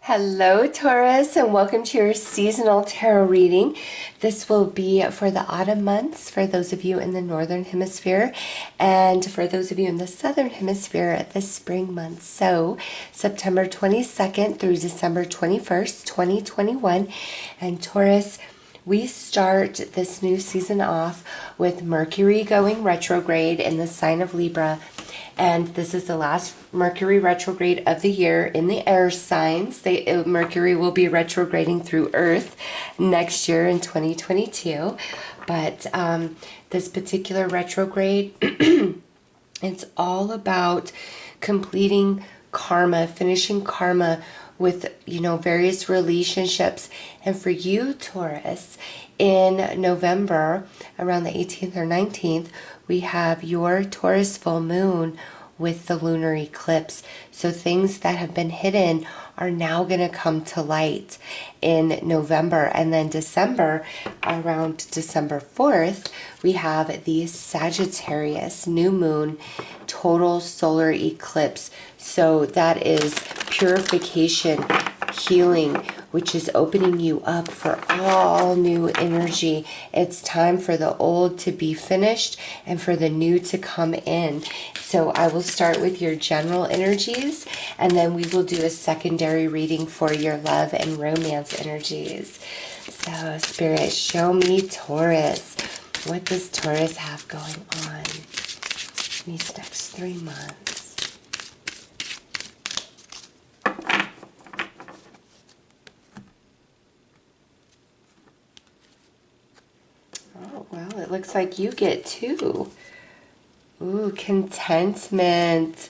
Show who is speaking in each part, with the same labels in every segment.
Speaker 1: Hello, Taurus, and welcome to your seasonal tarot reading. This will be for the autumn months for those of you in the northern hemisphere, and for those of you in the southern hemisphere, the spring months. So, September 22nd through December 21st, 2021. And Taurus, we start this new season off with Mercury going retrograde in the sign of Libra. And this is the last Mercury retrograde of the year in the air signs. Mercury will be retrograding through Earth next year in 2022. But this particular retrograde, it's all about completing karma, finishing karma with, various relationships. And for you, Taurus, in November, around the 18th or 19th, we have your Taurus full moon with the lunar eclipse. So things that have been hidden are now going to come to light in November. And then December, around December 4th, we have the Sagittarius new moon total solar eclipse. So that is purification, healing, which is opening you up for all new energy. It's time for the old to be finished and for the new to come in. So I will start with your general energies, and then we will do a secondary reading for your love and romance energies. So Spirit, show me Taurus. What does Taurus have going on these next 3 months? Oh, well, it looks like you get 2. Ooh, contentment.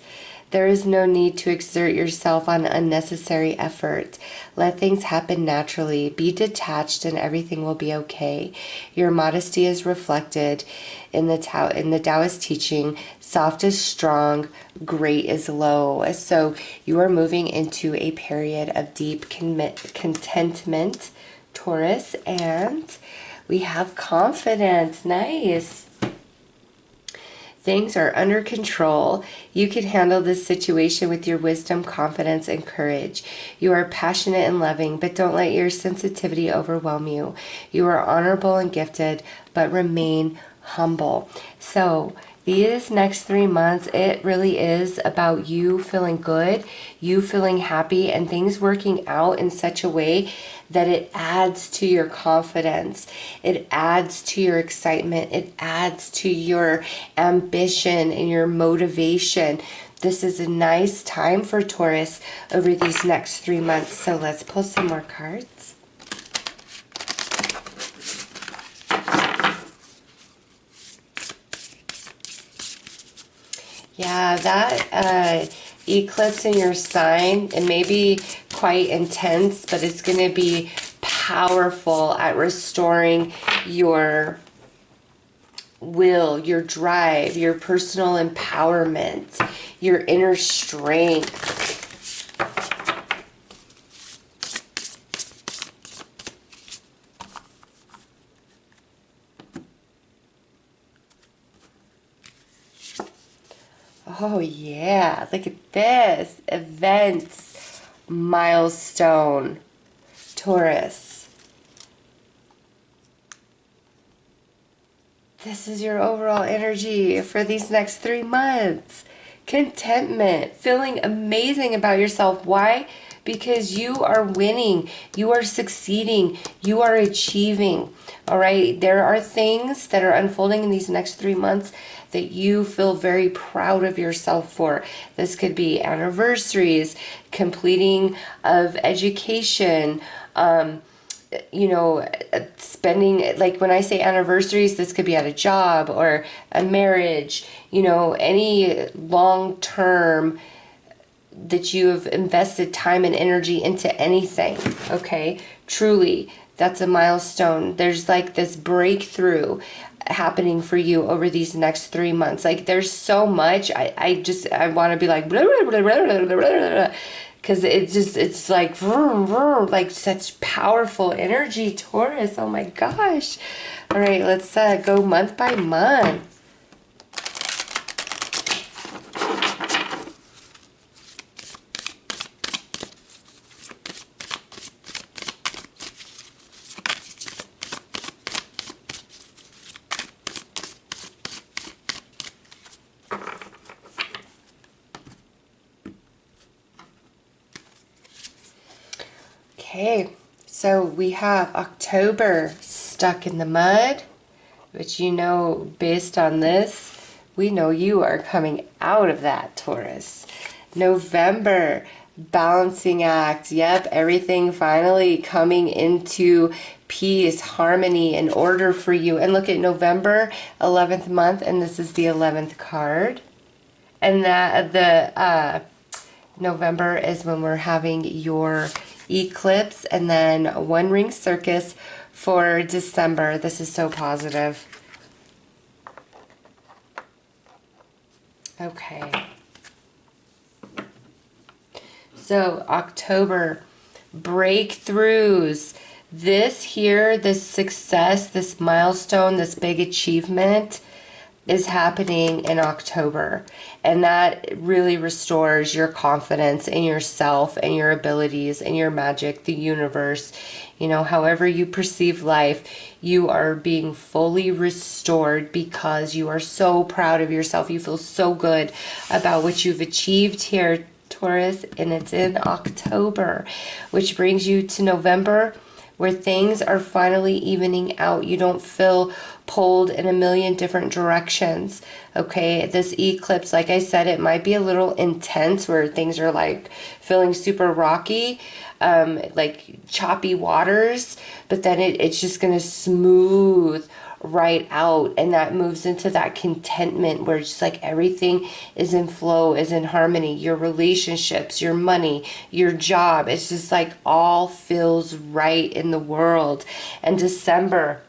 Speaker 1: There is no need to exert yourself on unnecessary effort. Let things happen naturally. Be detached and everything will be okay. Your modesty is reflected in the Taoist teaching. Soft is strong, great is low. So you are moving into a period of deep contentment, Taurus, and we have confidence. Nice. Things are under control. You can handle this situation with your wisdom, confidence, and courage. You are passionate and loving, but don't let your sensitivity overwhelm you. You are honorable and gifted, but remain humble. So these next 3 months, it really is about you feeling good, you feeling happy, and things working out in such a way that it adds to your confidence, it adds to your excitement, it adds to your ambition and your motivation. This is a nice time for Taurus over these next 3 months. So let's pull some more cards. Yeah, that eclipse in your sign, it may be quite intense, but it's going to be powerful at restoring your will, your drive, your personal empowerment, your inner strength. Oh yeah, look at this. Events, milestone, Taurus. This is your overall energy for these next 3 months. Contentment, feeling amazing about yourself. Why? Because you are winning, you are succeeding, you are achieving. All right, there are things that are unfolding in these next 3 months that you feel very proud of yourself for. This could be anniversaries, completing of education, spending, like when I say anniversaries, this could be at a job or a marriage, any long-term that you have invested time and energy into anything, okay? Truly, that's a milestone. There's like this breakthrough happening for you over these next 3 months. Like there's so much. I want to be like blah, blah, blah, blah, blah, blah, blah, because it's like vroom, vroom, like such powerful energy, Taurus. Oh my gosh. All right, let's go month by month. Okay, so we have October stuck in the mud, but you know, based on this, we know you are coming out of that, Taurus. November, balancing act. Yep, everything finally coming into peace, harmony, and order for you. And look at November, 11th month, and this is the 11th card. And that the November is when we're having your eclipse, and then one ring circus for December. This is so positive. Okay. So October, breakthroughs. This here, this success, this milestone, this big achievement is happening in October, and that really restores your confidence in yourself and your abilities and your magic, the universe, you know, however you perceive life. You are being fully restored because you are so proud of yourself. You feel so good about what you've achieved here, Taurus, and it's in October, which brings you to November, where things are finally evening out. You don't feel pulled in a million different directions. Okay, this eclipse, like I said, it might be a little intense, where things are like feeling super rocky, like choppy waters, but then it's just going to smooth right out, and that moves into that contentment where it's like everything is in flow, is in harmony. Your relationships, your money, your job, it's just like all feels right in the world. And December,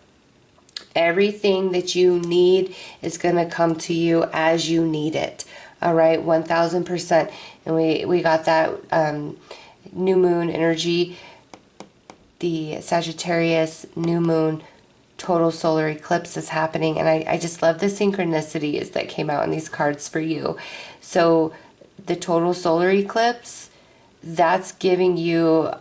Speaker 1: everything that you need is going to come to you as you need it. All right, 1000%. And we got that new moon energy, the Sagittarius new moon total solar eclipse is happening, and I just love the synchronicities that came out in these cards for you. So the total solar eclipse, that's giving you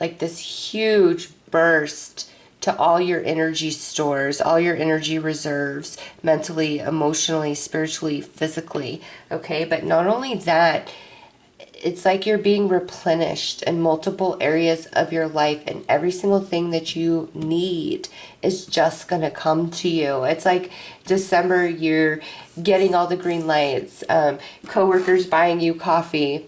Speaker 1: like this huge burst to all your energy stores, all your energy reserves, mentally, emotionally, spiritually, physically. Okay, but not only that, it's like you're being replenished in multiple areas of your life, and every single thing that you need is just going to come to you. It's like December, you're getting all the green lights, coworkers buying you coffee,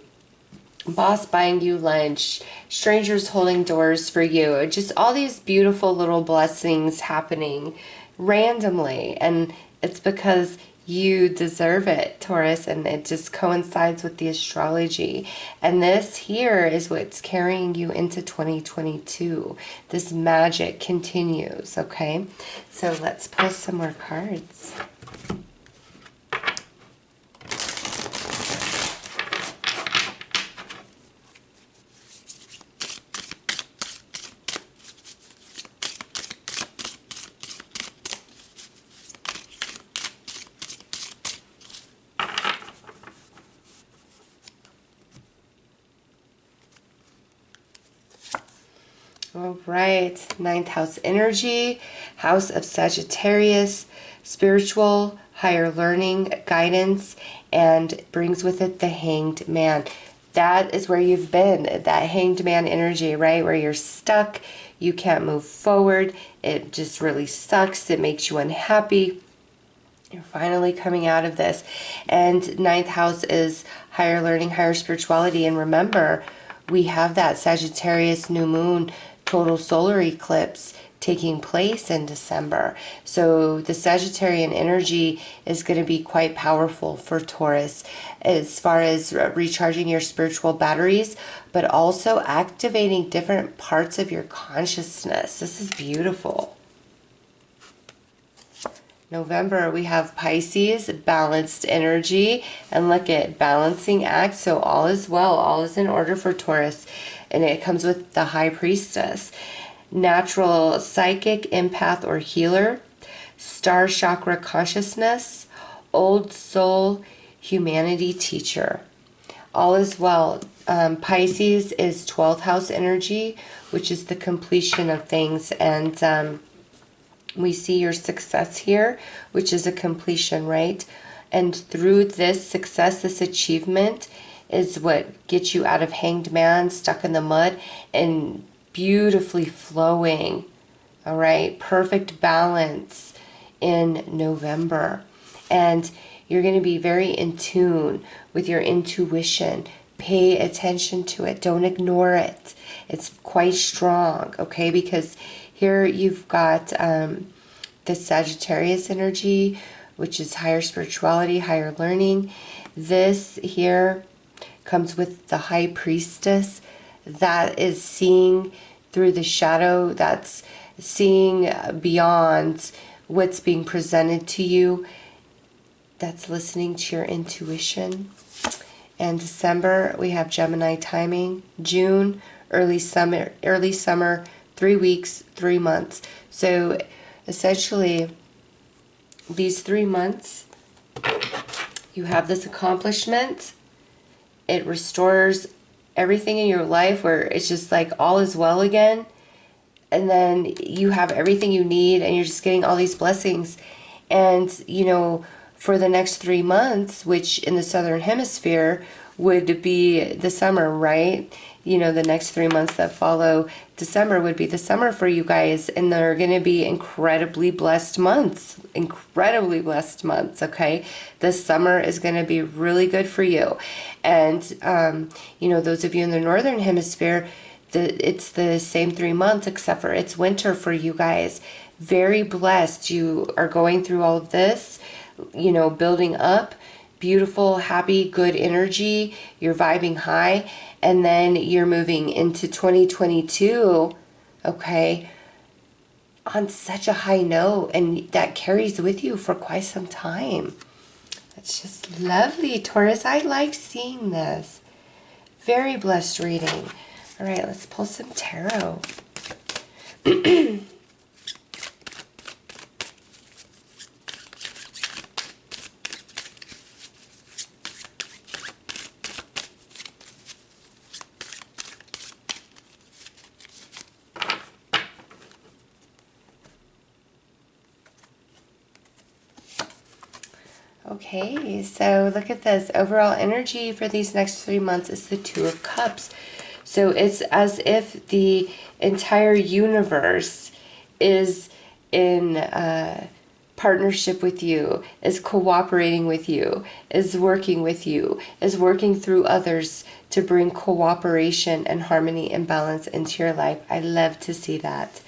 Speaker 1: boss buying you lunch, strangers holding doors for you. Just all these beautiful little blessings happening randomly, and it's because you deserve it, Taurus, and it just coincides with the astrology. And this here is what's carrying you into 2022. This magic continues, okay? So let's pull some more cards. All right, ninth house energy, house of Sagittarius, spiritual, higher learning, guidance, and brings with it the hanged man. That is where you've been, that hanged man energy, right? Where you're stuck, you can't move forward, it just really sucks, it makes you unhappy. You're finally coming out of this. And ninth house is higher learning, higher spirituality. And remember, we have that Sagittarius new moon total solar eclipse taking place in December. So the Sagittarian energy is going to be quite powerful for Taurus as far as recharging your spiritual batteries, but also activating different parts of your consciousness. This is beautiful. November, we have Pisces, balanced energy, and look at balancing act. So all is well, all is in order for Taurus, and it comes with the High Priestess. Natural psychic, empath, or healer, star chakra consciousness, old soul, humanity teacher. All is well. Pisces is 12th house energy, which is the completion of things, and we see your success here, which is a completion, right? And through this success, this achievement, is what gets you out of Hanged Man, stuck in the mud, and beautifully flowing. All right, perfect balance in November. And you're going to be very in tune with your intuition. Pay attention to it. Don't ignore it. It's quite strong, okay? Because here you've got the Sagittarius energy, which is higher spirituality, higher learning. This here comes with the High Priestess that is seeing through the shadow, that's seeing beyond what's being presented to you, that's listening to your intuition. And December, we have Gemini timing. June, early summer, 3 weeks, 3 months. So essentially, these 3 months, you have this accomplishment. It restores everything in your life where it's just like all is well again. And then you have everything you need and you're just getting all these blessings. And, you know, for the next 3 months, which in the Southern Hemisphere would be the summer, right? You know, the next 3 months that follow December would be the summer for you guys. And they're going to be incredibly blessed months. Incredibly blessed months, okay? This summer is going to be really good for you. And, you know, those of you in the Northern Hemisphere, it's the same 3 months, except for it's winter for you guys. Very blessed. You are going through all of this, you know, building up, beautiful, happy, good energy. You're vibing high, and then you're moving into 2022, okay, on such a high note, and that carries with you for quite some time. That's just lovely, Taurus. I like seeing this. Very blessed reading. All right, let's pull some tarot. Okay, so look at this. Overall energy for these next 3 months is the Two of Cups. So it's as if the entire universe is in partnership with you, is cooperating with you, is working with you, is working through others to bring cooperation and harmony and balance into your life. I love to see that.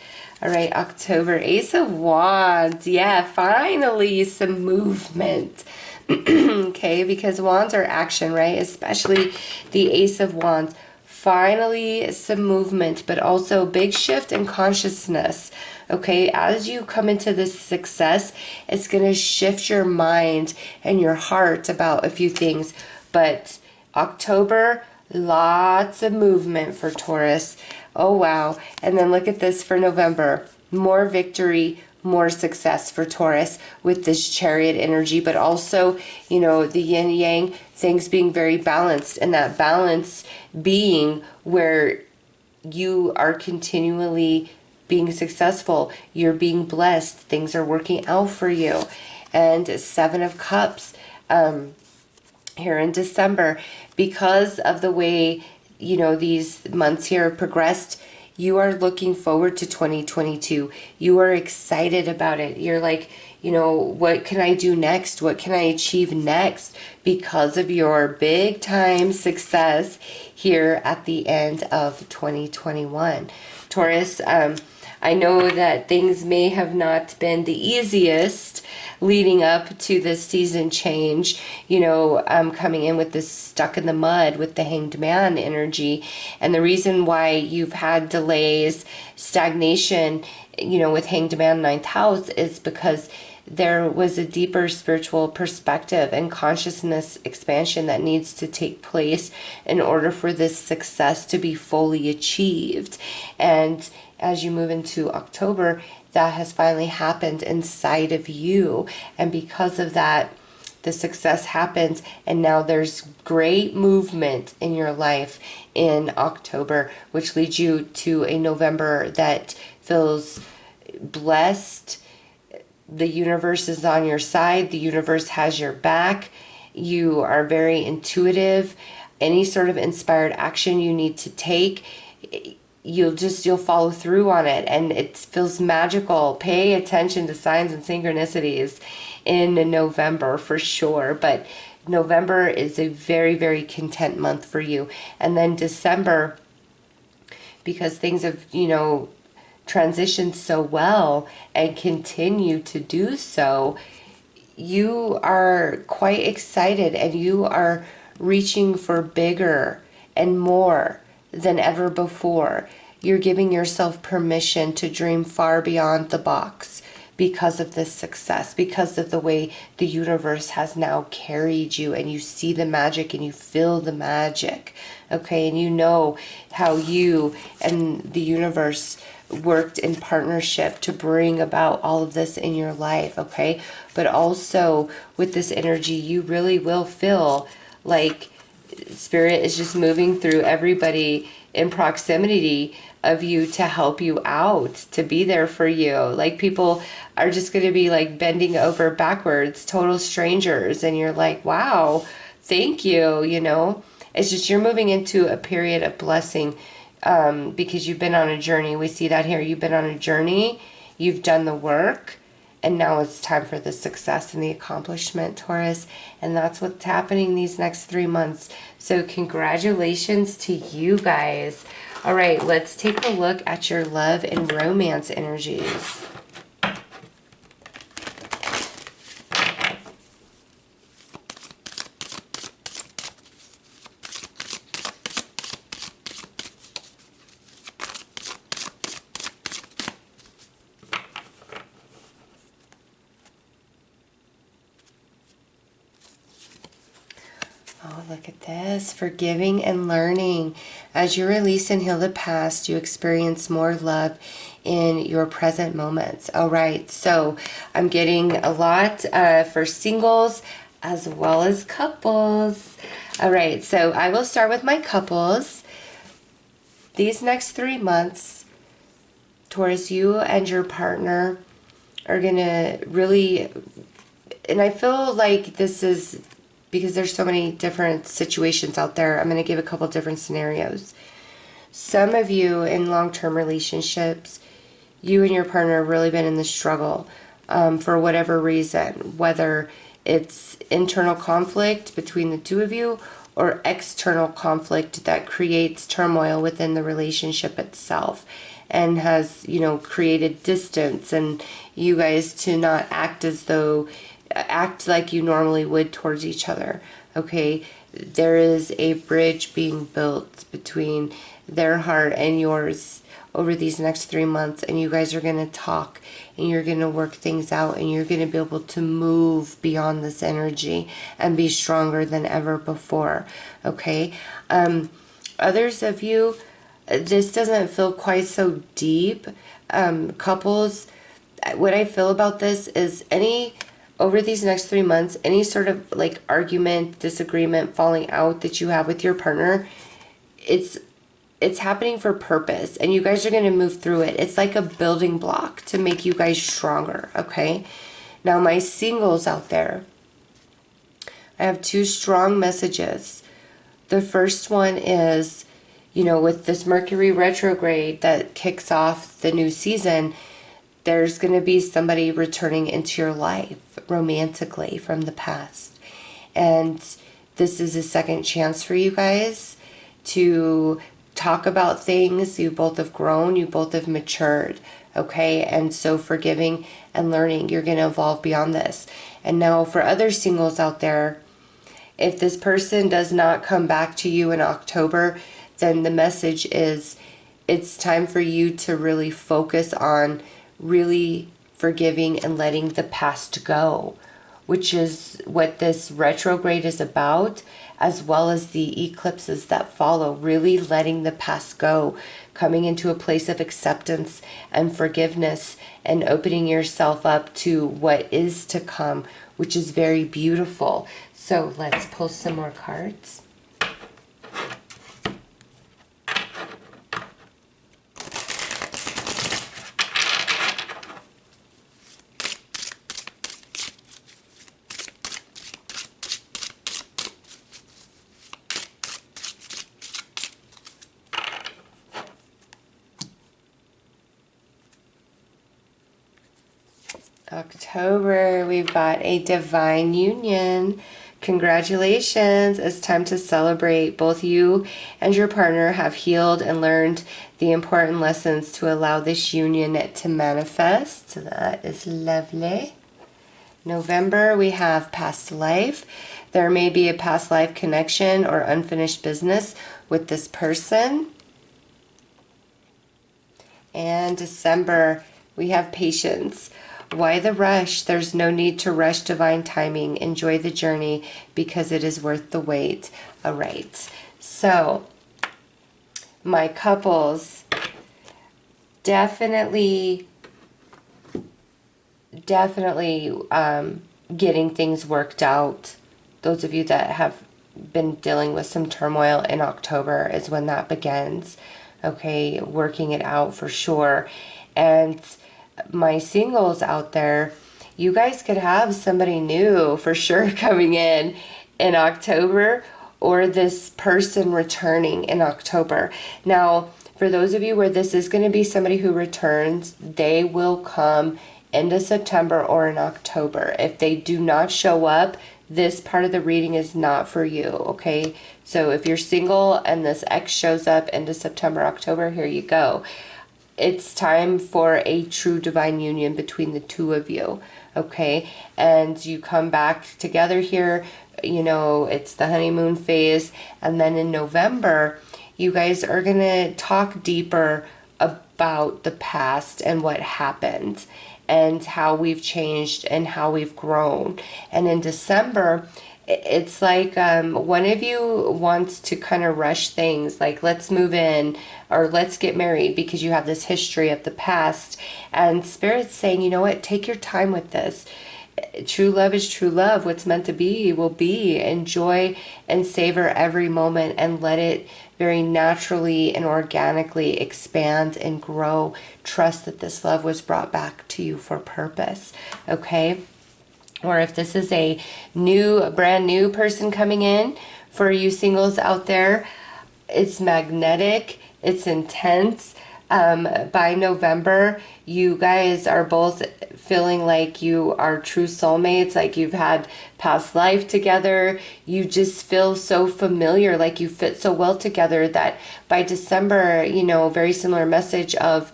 Speaker 1: All right, October, Ace of Wands. Yeah, finally some movement. Okay, because wands are action, right? Especially the Ace of Wands. Finally some movement, but also big shift in consciousness. Okay, as you come into this success, it's going to shift your mind and your heart about a few things. But October, lots of movement for Taurus. Oh, wow. And then look at this for November. More victory, more success for Taurus with this Chariot energy, but also, you know, the yin yang, things being very balanced, and that balance being where you are continually being successful, you're being blessed, things are working out for you. And Seven of Cups here in December, because of the way, you know, these months here have progressed, you are looking forward to 2022. You are excited about it. You're like, you know, what can I do next? What can I achieve next? Because of your big time success here at the end of 2021. Taurus, I know that things may have not been the easiest leading up to this season change, you know, coming in with this stuck in the mud with the Hanged Man energy. And the reason why you've had delays, stagnation, you know, with Hanged Man 9th house is because there was a deeper spiritual perspective and consciousness expansion that needs to take place in order for this success to be fully achieved. And as you move into October, that has finally happened inside of you. And because of that, the success happens, and now there's great movement in your life in October, which leads you to a November that feels blessed. The universe is on your side. The universe has your back. You are very intuitive. any sort of inspired action you need to take, you'll follow through on it, and it feels magical. Pay attention to signs and synchronicities in November for sure, but November is a very, very content month for you. And then December, because things have, transitioned so well and continue to do so, you are quite excited, and you are reaching for bigger and more than ever before. You're giving yourself permission to dream far beyond the box because of this success, because of the way the universe has now carried you, and you see the magic and you feel the magic, okay? And you know how you and the universe worked in partnership to bring about all of this in your life, okay? But also with this energy, you really will feel like Spirit is just moving through everybody in proximity of you to help you out, to be there for you. Like, people are just going to be like bending over backwards, total strangers, and you're like, wow, thank you. It's just, you're moving into a period of blessing, because you've been on a journey. We see that here. You've been on a journey, you've done the work, and now it's time for the success and the accomplishment, Taurus. And that's what's happening these next 3 months. So congratulations to you guys. All right, let's take a look at your love and romance energies. Oh, look at this. Forgiving and learning. As you release and heal the past, you experience more love in your present moments. All right, so I'm getting a lot for singles as well as couples. All right, so I will start with my couples. These next 3 months, Taurus, you and your partner are going to really, and I feel like this is, because there's so many different situations out there, I'm going to give a couple different scenarios. Some of you in long-term relationships, you and your partner have really been in the struggle for whatever reason, whether it's internal conflict between the two of you or external conflict that creates turmoil within the relationship itself and has, created distance, and you guys to not act like you normally would towards each other, okay? There is a bridge being built between their heart and yours over these next 3 months, and you guys are going to talk, and you're going to work things out, and you're going to be able to move beyond this energy and be stronger than ever before, okay? Others of you, this doesn't feel quite so deep. Couples, what I feel about this is over these next 3 months, any sort of like argument, disagreement, falling out that you have with your partner, it's happening for purpose, and you guys are going to move through it. It's like a building block to make you guys stronger, okay? Now, my singles out there, I have 2 strong messages. The first one is, with this Mercury retrograde that kicks off the new season, there's going to be somebody returning into your life romantically from the past. And this is a second chance for you guys to talk about things. You both have grown, you both have matured, okay? And so forgiving and learning, you're going to evolve beyond this. And now for other singles out there, if this person does not come back to you in October, then the message is it's time for you to really focus on really forgiving and letting the past go, which is what this retrograde is about, as well as the eclipses that follow. Really letting the past go, coming into a place of acceptance and forgiveness, and opening yourself up to what is to come, which is very beautiful. So let's pull some more cards. October, we've got a divine union. Congratulations. It's time to celebrate. Both you and your partner have healed and learned the important lessons to allow this union to manifest. So that is lovely. November, we have past life. There may be a past life connection or unfinished business with this person. And December, we have patience. Why the rush? There's no need to rush divine timing. Enjoy the journey because it is worth the wait. All right. So, my couples, definitely getting things worked out. Those of you that have been dealing with some turmoil in October is when that begins. Okay, working it out for sure. And my singles out there, you guys could have somebody new for sure coming in October, or this person returning in October. Now, for those of you where this is going to be somebody who returns, they will come into September or in October. If they do not show up, this part of the reading is not for you, okay? So if you're single and this ex shows up into September, October, here you go. It's time for a true divine union between the two of you, okay? And you come back together here, you know, it's the honeymoon phase. And then in November, you guys are going to talk deeper about the past and what happened and how we've changed and how we've grown. And in December, it's like one of you wants to kind of rush things, like let's move in or let's get married because you have this history of the past. And Spirit's saying, you know what, take your time with this. True love is true love. What's meant to be will be. Enjoy and savor every moment and let it very naturally and organically expand and grow. Trust that this love was brought back to you for purpose, okay? Or if this is a brand new person coming in, for you singles out there, it's magnetic, it's intense. By November, you guys are both feeling like you are true soulmates, like you've had past life together. You just feel so familiar, like you fit so well together that by December, you know, very similar message of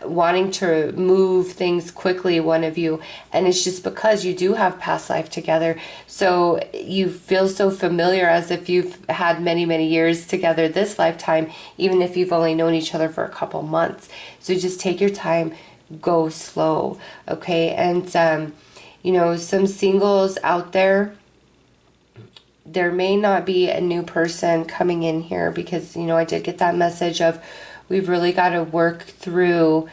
Speaker 1: wanting to move things quickly, one of you, and it's just because you do have past life together, so you feel so familiar as if you've had many years together this lifetime, even if you've only known each other for a couple months. So just take your time, go slow, okay? And you know, some singles out there, there may not be a new person coming in here because, you know, I did get that message of we've really got to work through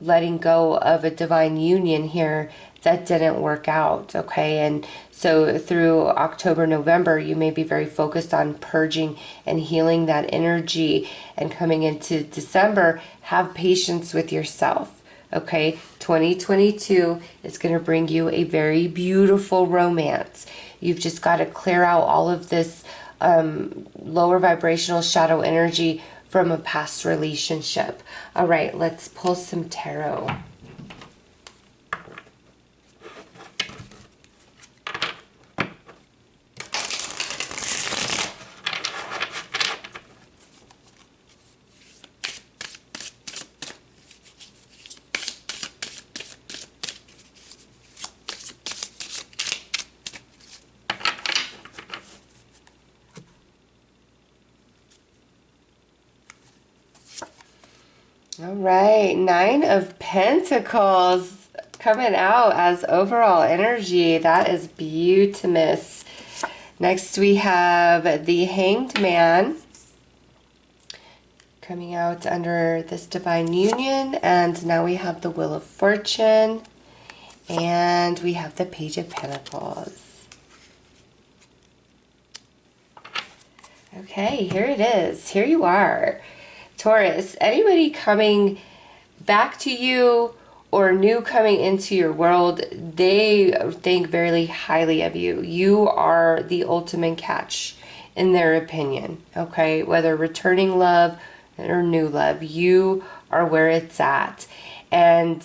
Speaker 1: letting go of a divine union here that didn't work out, okay? And so through October, November, you may be very focused on purging and healing that energy. And coming into December, have patience with yourself, okay? 2022 is going to bring you a very beautiful romance. You've just got to clear out all of this lower vibrational shadow energy from a past relationship. All right, let's pull some tarot. All right, Nine of Pentacles coming out as overall energy. That is beautimous. Next we have the Hanged Man coming out under this divine union. And now we have the Wheel of Fortune. And we have the Page of Pentacles. Okay, here it is. Here you are. Taurus, anybody coming back to you or new coming into your world, they think very highly of you. You are the ultimate catch in their opinion, okay? Whether returning love or new love, you are where it's at. And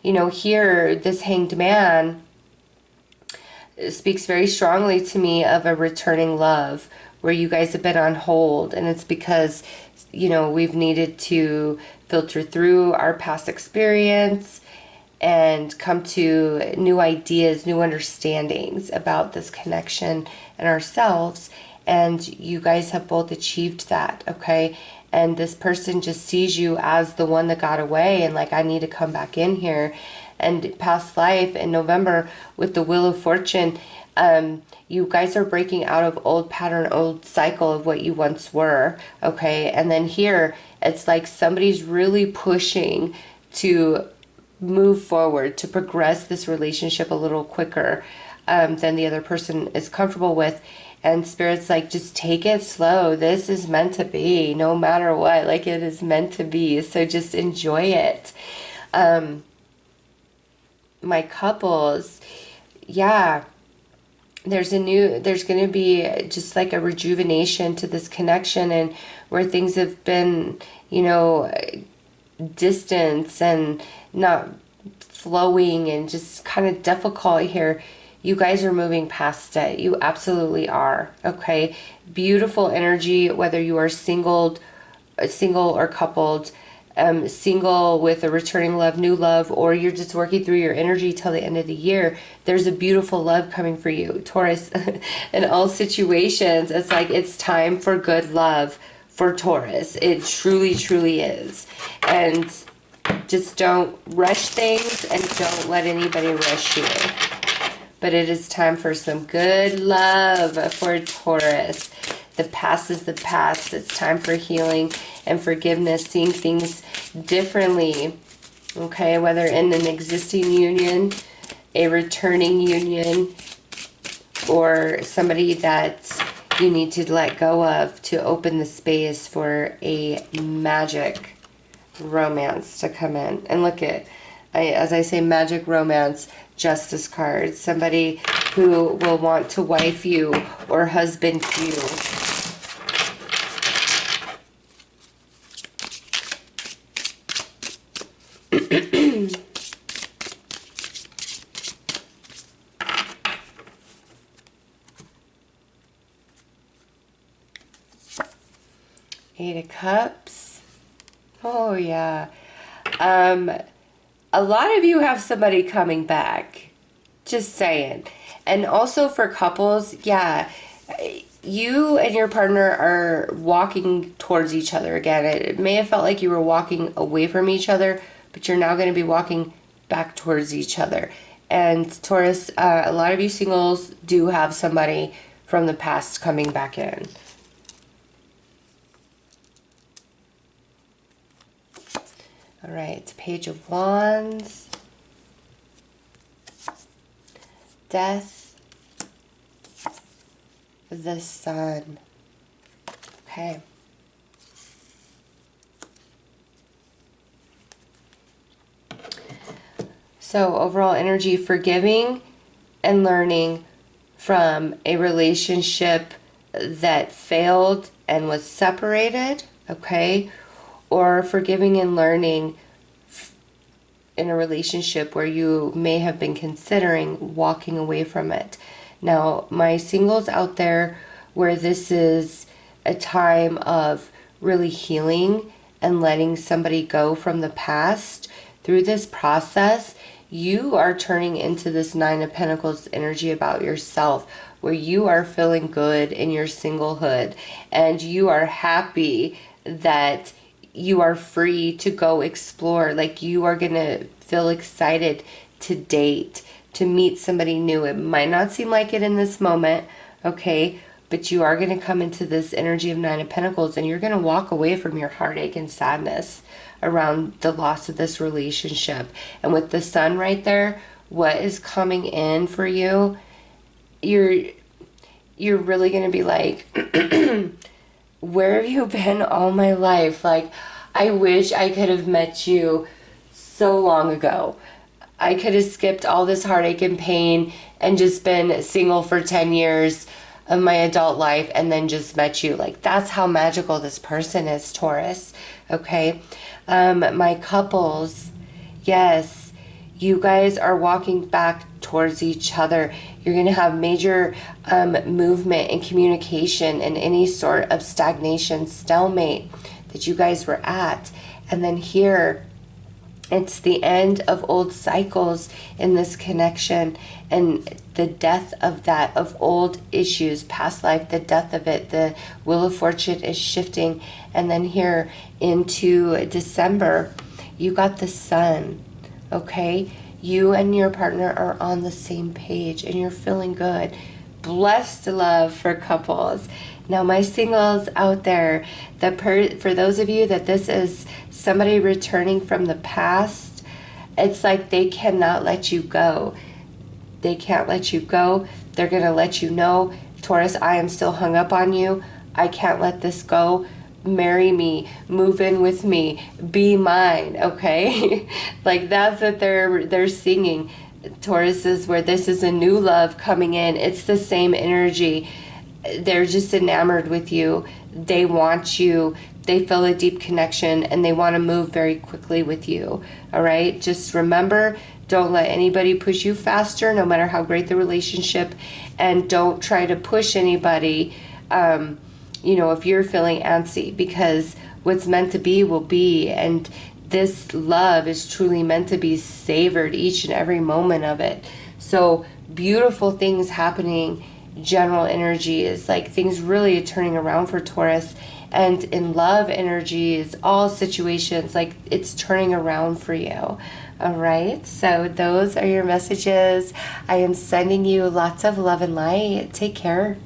Speaker 1: you know, here, this Hanged Man speaks very strongly to me of a returning love where you guys have been on hold, and it's because, you know, we've needed to filter through our past experience and come to new ideas, new understandings about this connection and ourselves, and you guys have both achieved that, okay? And this person just sees you as the one that got away and like, I need to come back in here. And past life in November with the Wheel of Fortune, you guys are breaking out of old pattern, old cycle of what you once were, okay? And then here, it's like somebody's really pushing to move forward, to progress this relationship a little quicker than the other person is comfortable with. And Spirit's like, just take it slow. This is meant to be, no matter what. Like, it is meant to be. So just enjoy it. My couples, yeah, there's going to be just like a rejuvenation to this connection, and where things have been, you know, distance and not flowing and just kind of difficult here. You guys are moving past it. You absolutely are. Okay. Beautiful energy, whether you are single or coupled, single with a returning love, new love, or you're just working through your energy till the end of the year. There's a beautiful love coming for you, Taurus. In all situations, it's like it's time for good love for Taurus. It truly, truly is. And just don't rush things and don't let anybody rush you. But it is time for some good love for Taurus. The past is the past. It's time for healing and forgiveness, seeing things differently. Okay, whether in an existing union, a returning union, or somebody that you need to let go of to open the space for a magic romance to come in. And look at, as I say, magic romance, Justice cards. Somebody who will want to wife you or husband you. Eight of Cups. Oh, yeah. A lot of you have somebody coming back. Just saying. And also for couples, yeah, you and your partner are walking towards each other again. It may have felt like you were walking away from each other, but you're now going to be walking back towards each other. And Taurus, a lot of you singles do have somebody from the past coming back in. All right, Page of Wands, Death, the Sun. Okay. So overall energy, forgiving and learning from a relationship that failed and was separated, okay? Or forgiving and learning in a relationship where you may have been considering walking away from it. Now, my singles out there where this is a time of really healing and letting somebody go from the past, through this process, you are turning into this Nine of Pentacles energy about yourself, where you are feeling good in your singlehood and you are happy that you are free to go explore. Like, you are going to feel excited to date, to meet somebody new. It might not seem like it in this moment, okay? But you are going to come into this energy of Nine of Pentacles and you're going to walk away from your heartache and sadness around the loss of this relationship. And with the Sun right there, what is coming in for you, you're really going to be like, where have you been all my life? Like, I wish I could have met you so long ago. I could have skipped all this heartache and pain and just been single for 10 years of my adult life and then just met you. Like, that's how magical this person is, Taurus. Okay. My couples, yes, You guys are walking back towards each other. You're going to have major movement and communication and any sort of stagnation, stalemate that you guys were at. And then here, it's the end of old cycles in this connection and the death of that, of old issues, past life, the death of it. The wheel of fortune is shifting. And then here into December, you got the sun, okay? You and your partner are on the same page and you're feeling good. Blessed love for couples. Now, my singles out there, for those of you that this is somebody returning from the past, it's like they cannot let you go. They can't let you go. They're going to let you know, Taurus, I am still hung up on you. I can't let this go. Marry me, move in with me, be mine, okay? Like that's what they're singing. Taurus is where this is a new love coming in. It's the same energy. They're just enamored with you. They want you. They feel a deep connection and they want to move very quickly with you. All right? Just remember, don't let anybody push you faster, no matter how great the relationship, and don't try to push anybody, if you're feeling antsy, because what's meant to be will be, and this love is truly meant to be savored, each and every moment of it. So beautiful things happening. General energy is like things really turning around for Taurus, and in love energy is all situations like it's turning around for you. All right, so those are your messages. I am sending you lots of love and light. Take care.